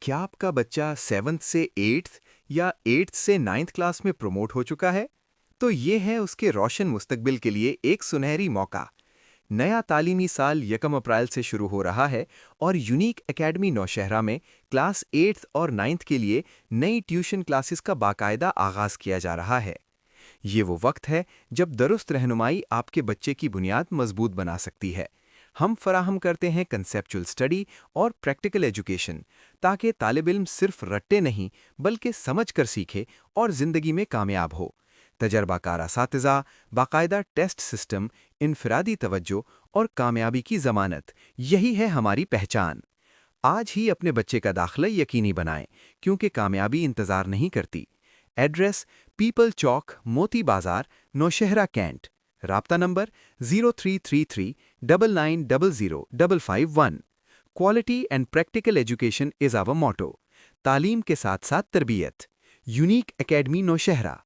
क्या आपका बच्चा 7th से 8th या 8th से 9th क्लास में प्रमोट हो चुका है? तो ये है उसके रोशन मुस्तकबिल के लिए एक सुनहरी मौका। नया तालीमी साल 1 अप्रैल से शुरू हो रहा है और यूनिक एकेडमी नौशहरा में क्लास 8th और 9th के लिए नई ट्यूशन क्लासेस का बाकायदा आगाज किया जा रहा है। ये वो वक्त है जब दुरुस्त रहनुमाई आपके बच्चे की बुनियाद मजबूत बना सकती है। हम फराहम करते हैं कंसेप्चुअल स्टडी और प्रैक्टिकल एजुकेशन, ताकि तालिब इल्म सिर्फ रट्टे नहीं बल्कि समझ कर सीखे और ज़िंदगी में कामयाब हो। तजर्बाकार असातिज़ा, बाकायदा टेस्ट सिस्टम, इनफरादी तवज्जो और कामयाबी की ज़मानत, यही है हमारी पहचान। आज ही अपने बच्चे का दाखिला यकीनी बनाएं, क्योंकि कामयाबी इंतज़ार नहीं करती। Address: people Chowk, Moti Bazaar, Nowshera, Cantt. राब्ता number 033399000551। Quality and practical education is our motto. तालीम के साथ साथ तरबियत। Unique academy Nowshera.